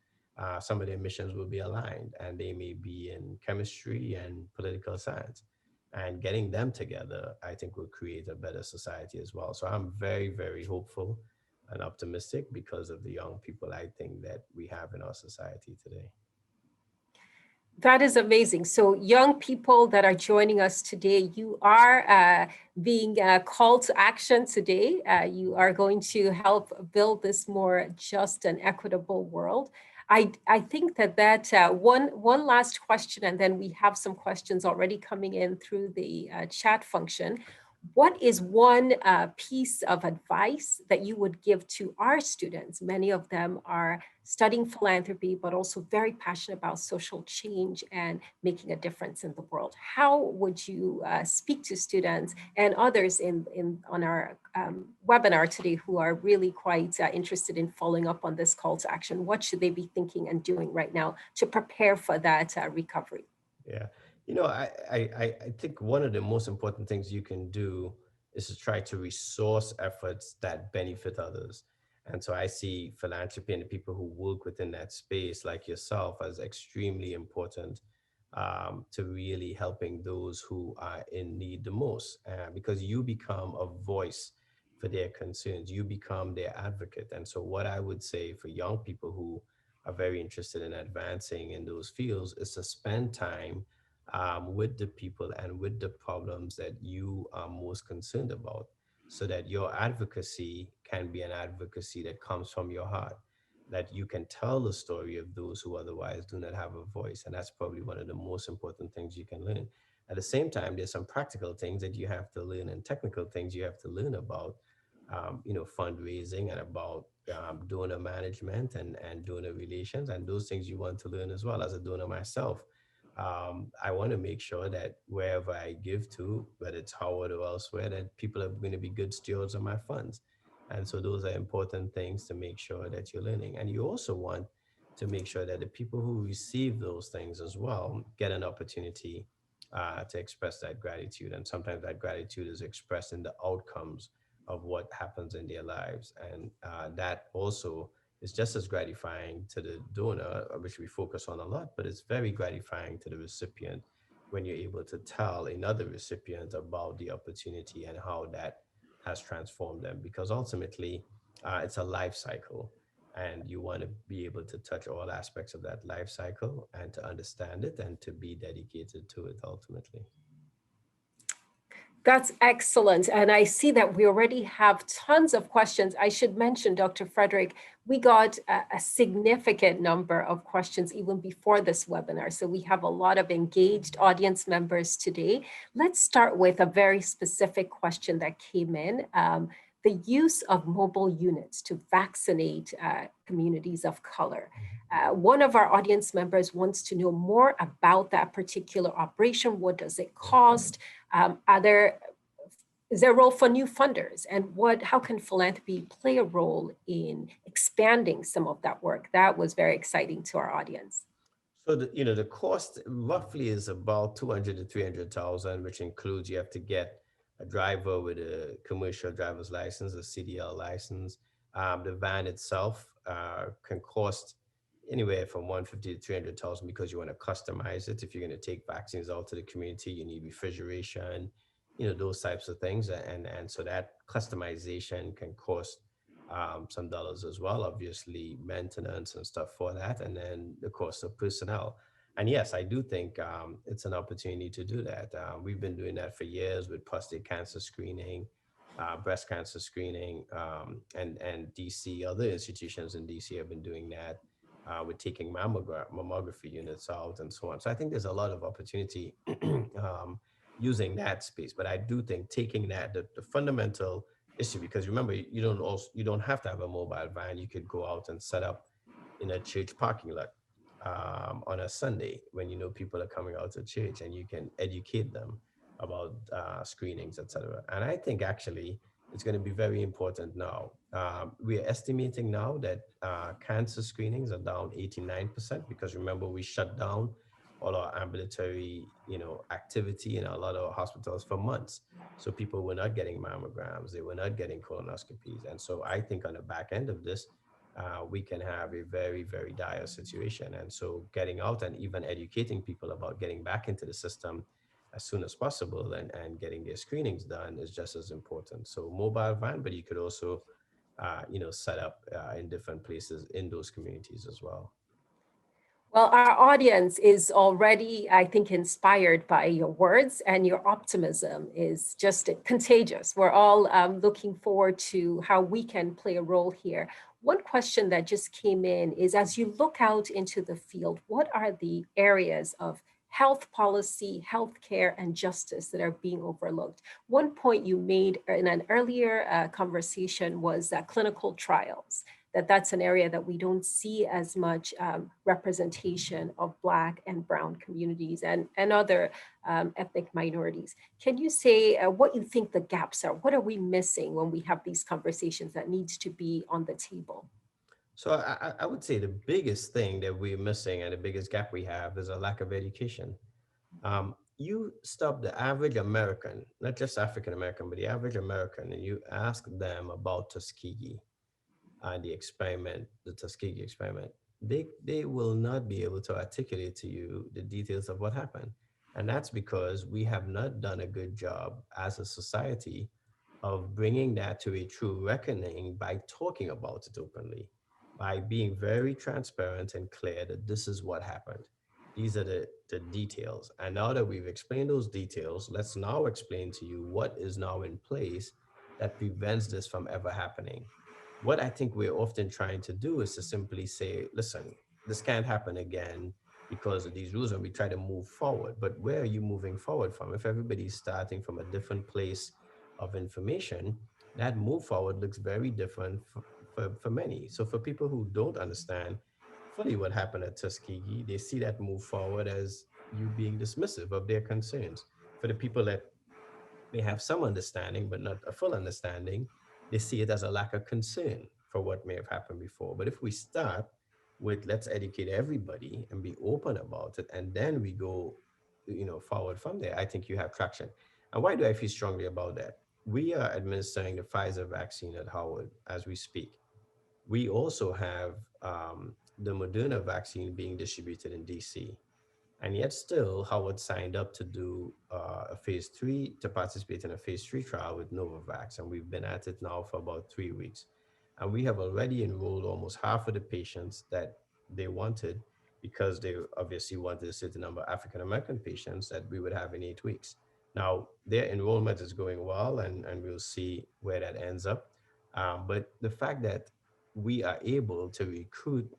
Some of their missions will be aligned and they may be in chemistry and political science. And getting them together, I think, will create a better society as well. So I'm very, very hopeful and optimistic because of the young people I think that we have in our society today. That is amazing. So, young people that are joining us today, you are being called to action today. You are going to help build this more just and equitable world. I think that one last question, and then we have some questions already coming in through the chat function. What is one piece of advice that you would give to our students? Many of them are studying philanthropy, but also very passionate about social change and making a difference in the world. How would you speak to students and others on our webinar today who are really quite interested in following up on this call to action? What should they be thinking and doing right now to prepare for that recovery? Yeah. I think one of the most important things you can do is to try to resource efforts that benefit others. And so I see philanthropy and the people who work within that space, like yourself, as extremely important to really helping those who are in need the most, because you become a voice for their concerns. You become their advocate. And so, what I would say for young people who are very interested in advancing in those fields is to spend time with the people and with the problems that you are most concerned about, so that your advocacy can be an advocacy that comes from your heart, that you can tell the story of those who otherwise do not have a voice. And that's probably one of the most important things you can learn. At the same time, there's some practical things that you have to learn and technical things you have to learn about, fundraising and about donor management and donor relations, and those things you want to learn as well. As a donor myself, I want to make sure that wherever I give to, whether it's Howard or elsewhere, that people are going to be good stewards of my funds. And so those are important things to make sure that you're learning. And you also want to make sure that the people who receive those things as well get an opportunity to express that gratitude. And sometimes that gratitude is expressed in the outcomes of what happens in their lives. And that also is just as gratifying to the donor, which we focus on a lot, but it's very gratifying to the recipient when you're able to tell another recipient about the opportunity and how that has transformed them. Because ultimately, it's a life cycle, and you want to be able to touch all aspects of that life cycle and to understand it and to be dedicated to it ultimately. That's excellent. And I see that we already have tons of questions. I should mention, Dr. Frederick, we got a significant number of questions even before this webinar. So we have a lot of engaged audience members today. Let's start with a very specific question that came in. The use of mobile units to vaccinate communities of color. One of our audience members wants to know more about that particular operation. What does it cost? Is there a role for new funders, and how can philanthropy play a role in expanding some of that work? That was very exciting to our audience. So the cost roughly is about 200 to 300,000, which includes you have to get a driver with a commercial driver's license, a CDL license. The van itself can cost anywhere from 150 to 300,000 because you want to customize it. If you're going to take vaccines out to the community, you need refrigeration, those types of things, and so that customization can cost some dollars as well, obviously maintenance and stuff for that, and then the cost of personnel. And yes, I do think it's an opportunity to do that. We've been doing that for years with prostate cancer screening, breast cancer screening, and DC. Other institutions in DC have been doing that with taking mammography units out and so on. So I think there's a lot of opportunity using that space. But I do think taking that the fundamental issue, because remember, you don't have to have a mobile van. You could go out and set up in a church parking lot on a Sunday when you know people are coming out to church, and you can educate them about screenings, etc. And I think actually it's going to be very important now. We are estimating now that cancer screenings are down 89%, because remember, we shut down all our ambulatory, activity in a lot of hospitals for months. So people were not getting mammograms, they were not getting colonoscopies. And so I think on the back end of this, we can have a very, very dire situation. And so getting out and even educating people about getting back into the system as soon as possible, and getting their screenings done is just as important. So mobile van, but you could also, set up in different places in those communities as well. Well, our audience is already, I think, inspired by your words, and your optimism is just contagious. We're all looking forward to how we can play a role here. One question that just came in is, as you look out into the field, what are the areas of health policy, healthcare, and justice that are being overlooked? One point you made in an earlier conversation was clinical trials, that's an area that we don't see as much representation of Black and Brown communities, and other ethnic minorities. Can you say what you think the gaps are? What are we missing when we have these conversations that needs to be on the table? So I would say the biggest thing that we're missing and the biggest gap we have is a lack of education. You stop the average American, not just African American, but the average American, and you ask them about Tuskegee and the Tuskegee experiment, they will not be able to articulate to you the details of what happened. And that's because we have not done a good job as a society of bringing that to a true reckoning by talking about it openly, by being very transparent and clear that this is what happened. These are the details. And now that we've explained those details, let's now explain to you what is now in place that prevents this from ever happening. What I think we're often trying to do is to simply say, listen, this can't happen again because of these rules, and we try to move forward. But where are you moving forward from? If everybody's starting from a different place of information, that move forward looks very different for many. So for people who don't understand fully what happened at Tuskegee, they see that move forward as you being dismissive of their concerns. For the people that may have some understanding, but not a full understanding, they see it as a lack of concern for what may have happened before. But if we start with let's educate everybody and be open about it, and then we go, forward from there, I think you have traction. And why do I feel strongly about that? We are administering the Pfizer vaccine at Howard as we speak. We also have the Moderna vaccine being distributed in DC. And yet still, Howard signed up to do a phase three, to participate in a phase three trial with Novavax. And we've been at it now for about 3 weeks. And we have already enrolled almost half of the patients that they wanted, because they obviously wanted a certain number of African American patients that we would have in 8 weeks. Now, their enrollment is going well, and we'll see where that ends up. But the fact that we are able to recruit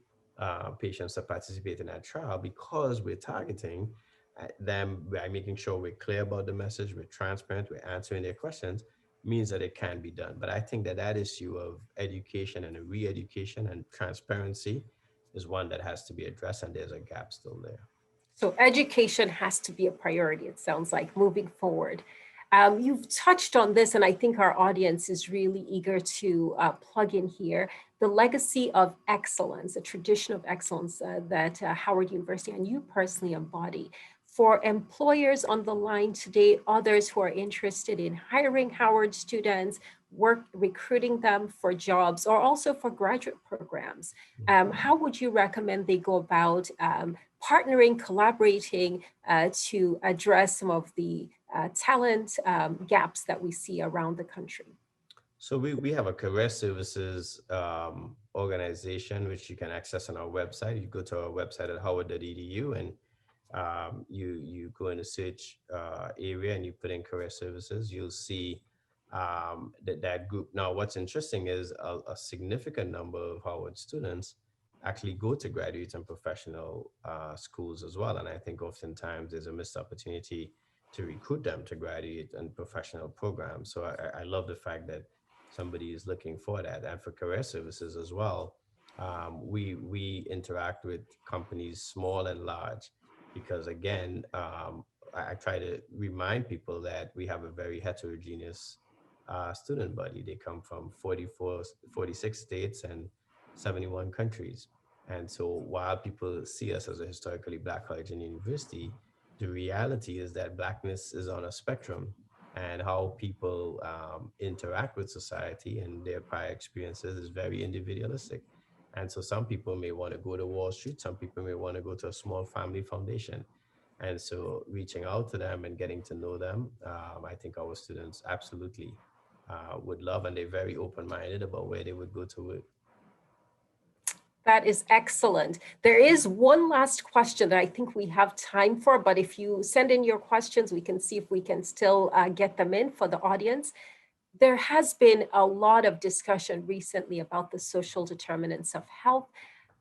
patients to participate in that trial, because we're targeting them by making sure we're clear about the message, we're transparent, we're answering their questions, means that it can be done. But I think that that issue of education and re-education and transparency is one that has to be addressed, and there's a gap still there. So education has to be a priority, it sounds like, moving forward. You've touched on this, and I think our audience is really eager to plug in here. The legacy of excellence, a tradition of excellence that Howard University and you personally embody. For employers on the line today, others who are interested in hiring Howard students, recruiting them for jobs, or also for graduate programs, how would you recommend they go about partnering, collaborating to address some of the talent gaps that we see around the country? So we have a career services organization, which you can access on our website. You go to our website at howard.edu, and you go in the search area and you put in career services. You'll see that group. Now, what's interesting is a significant number of Howard students actually go to graduate and professional schools as well. And I think oftentimes there's a missed opportunity to recruit them to graduate and professional programs. So I love the fact that somebody is looking for that. And for career services as well, we interact with companies small and large because again, I try to remind people that we have a very heterogeneous student body. They come from 44, 46 states and 71 countries. And so while people see us as a historically Black college and university, the reality is that Blackness is on a spectrum, and how people interact with society and their prior experiences is very individualistic. And so some people may want to go to Wall Street, some people may want to go to a small family foundation. And so reaching out to them and getting to know them, I think our students absolutely would love, and they're very open minded about where they would go to work. That is excellent. There is one last question that I think we have time for, but if you send in your questions, we can see if we can still get them in for the audience. There has been a lot of discussion recently about the social determinants of health,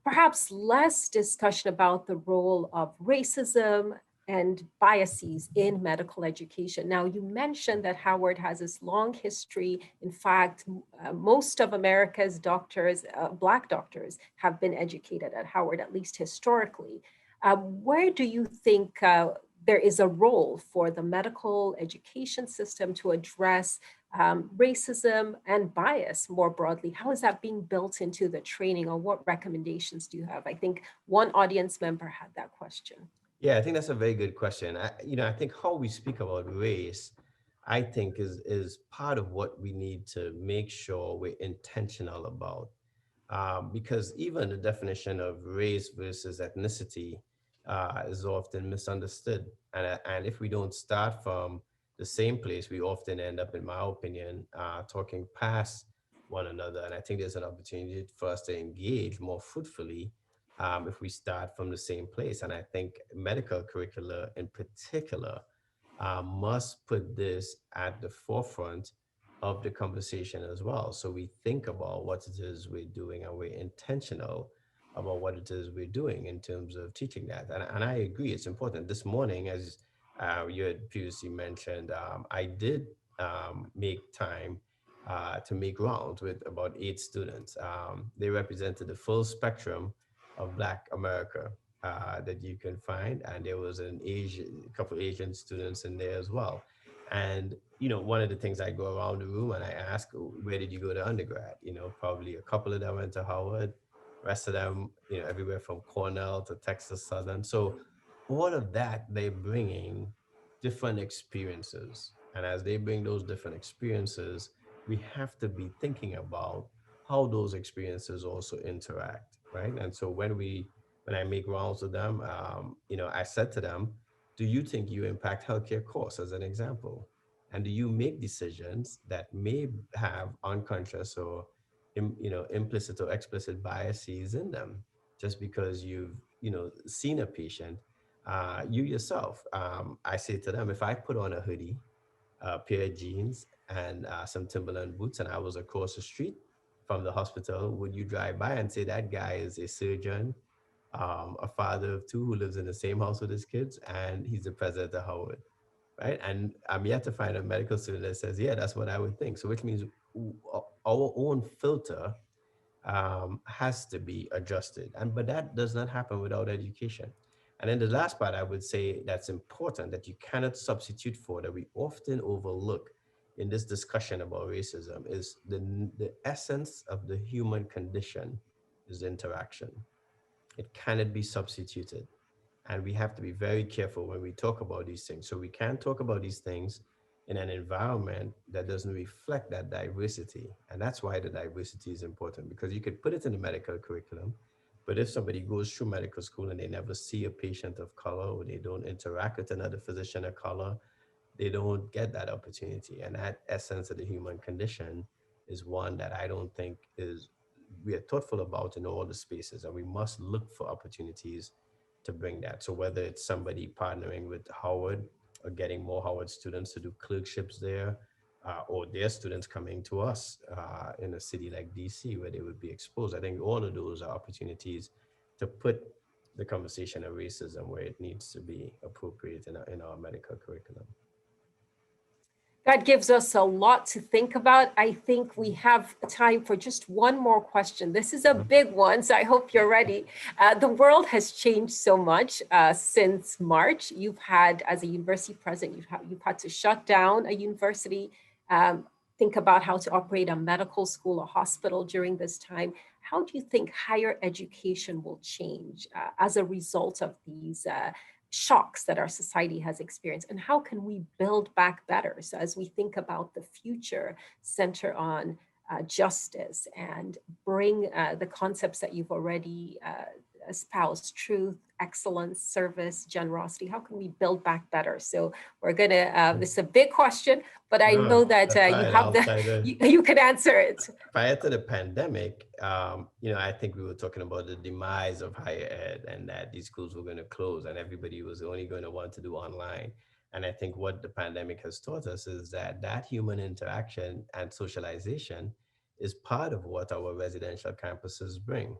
perhaps less discussion about the role of racism and biases in medical education. Now, you mentioned that Howard has this long history. In fact, most of America's doctors, Black doctors, have been educated at Howard, at least historically. Where do you think there is a role for the medical education system to address racism and bias more broadly? How is that being built into the training, or what recommendations do you have? I think one audience member had that question. Yeah, I think that's a very good question. I think how we speak about race, I think is part of what we need to make sure we're intentional about. Because even the definition of race versus ethnicity is often misunderstood. And if we don't start from the same place, we often end up, in my opinion, talking past one another. And I think there's an opportunity for us to engage more fruitfully if we start from the same place. And I think medical curricula in particular must put this at the forefront of the conversation as well. So we think about what it is we're doing, and we're intentional about what it is we're doing in terms of teaching that. And I agree, it's important. This morning, as you had previously mentioned, I did make time to make rounds with about 8 students. They represented the full spectrum of Black America that you can find, and there was a couple Asian students in there as well. And one of the things, I go around the room and I ask, where did you go to undergrad? Probably a couple of them went to Howard, rest of them, everywhere from Cornell to Texas Southern. So all of that, they're bringing different experiences. And as they bring those different experiences, we have to be thinking about how those experiences also interact, right? And so when I make rounds with them, I said to them, do you think you impact healthcare costs, as an example? And do you make decisions that may have unconscious or implicit or explicit biases in them, just because you've seen a patient, you yourself? I say to them, if I put on a hoodie, a pair of jeans, and some Timberland boots, and I was across the street from the hospital, would you drive by and say that guy is a surgeon, a father of two who lives in the same house with his kids, and he's the president of Howard, right? And I'm yet to find a medical student that says, yeah, that's what I would think. So which means our own filter has to be adjusted. But that does not happen without education. And then the last part I would say that's important, that you cannot substitute for, that we often overlook in this discussion about racism, is the essence of the human condition is interaction. It cannot be substituted. And we have to be very careful when we talk about these things. So we can't talk about these things in an environment that doesn't reflect that diversity. And that's why the diversity is important, because you could put it in the medical curriculum, but if somebody goes through medical school and they never see a patient of color, or they don't interact with another physician of color, they don't get that opportunity. And that essence of the human condition is one that I don't think is we are thoughtful about in all the spaces, and we must look for opportunities to bring that. So whether it's somebody partnering with Howard or getting more Howard students to do clerkships there, or their students coming to us in a city like DC where they would be exposed. I think all of those are opportunities to put the conversation of racism where it needs to be appropriate in our medical curriculum. That gives us a lot to think about. I think we have time for just one more question. This is a big one, so I hope you're ready. The world has changed so much since March. You've had, as a university president, you've had to shut down a university, think about how to operate a medical school, a hospital during this time. How do you think higher education will change as a result of these shocks that our society has experienced, and how can we build back better? So as we think about the future, center on justice and bring the concepts that you've already espoused: truth, excellence, service, generosity. How can we build back better? So we're gonna, this is a big question, but I know that you have you can answer it. Prior to the pandemic, I think we were talking about the demise of higher ed and that these schools were going to close and everybody was only going to want to do online. And I think what the pandemic has taught us is that human interaction and socialization is part of what our residential campuses bring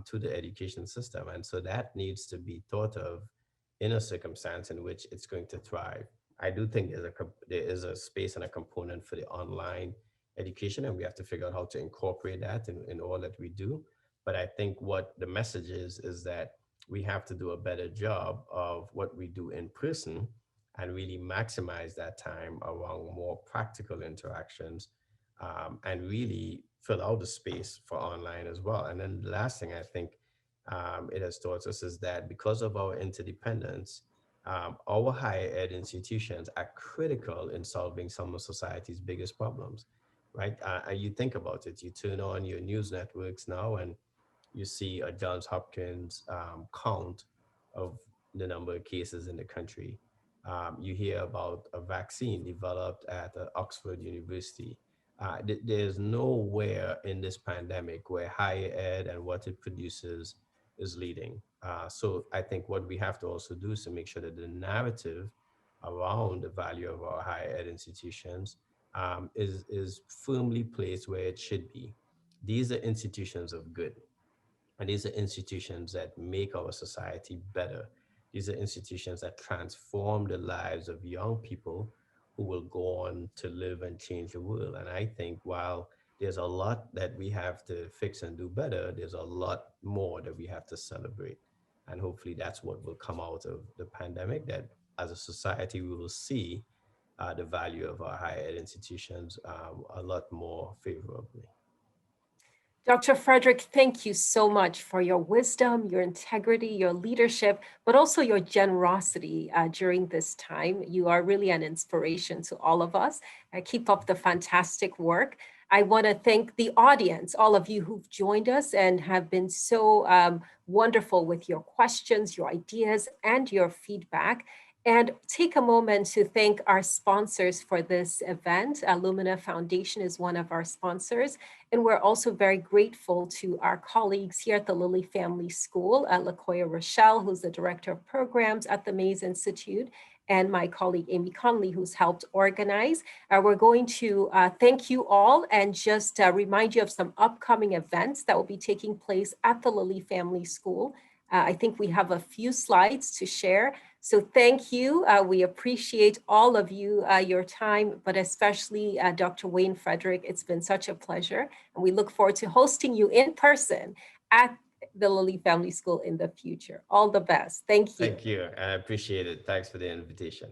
to the education system. And so that needs to be thought of in a circumstance in which it's going to thrive. I do think there is a space and a component for the online education, and we have to figure out how to incorporate that in all that we do. But I think what the message is that we have to do a better job of what we do in person and really maximize that time around more practical interactions, and really fill out the space for online as well. And then the last thing I think it has taught us is that because of our interdependence, our higher ed institutions are critical in solving some of society's biggest problems, right? You think about it, you turn on your news networks now and you see a Johns Hopkins count of the number of cases in the country. You hear about a vaccine developed at Oxford University. There's nowhere in this pandemic where higher ed and what it produces is leading. So I think what we have to also do is to make sure that the narrative around the value of our higher ed institutions is firmly placed where it should be. These are institutions of good. And these are institutions that make our society better. These are institutions that transform the lives of young people who will go on to live and change the world. And I think while there's a lot that we have to fix and do better, there's a lot more that we have to celebrate. And hopefully that's what will come out of the pandemic, that as a society, we will see the value of our higher ed institutions a lot more favorably. Dr. Frederick, thank you so much for your wisdom, your integrity, your leadership, but also your generosity during this time. You are really an inspiration to all of us. Keep up the fantastic work. I want to thank the audience, all of you who've joined us and have been so wonderful with your questions, your ideas, and your feedback. And take a moment to thank our sponsors for this event. Lumina Foundation is one of our sponsors. And we're also very grateful to our colleagues here at the Lilly Family School, LaKoya Rochelle, who's the Director of Programs at the Mays Institute, and my colleague Amy Conley, who's helped organize. We're going to thank you all and just remind you of some upcoming events that will be taking place at the Lilly Family School. I think we have a few slides to share. So thank you. We appreciate all of you, your time, but especially Dr. Wayne Frederick. It's been such a pleasure. And we look forward to hosting you in person at the Lilly Family School in the future. All the best. Thank you. Thank you. I appreciate it. Thanks for the invitation.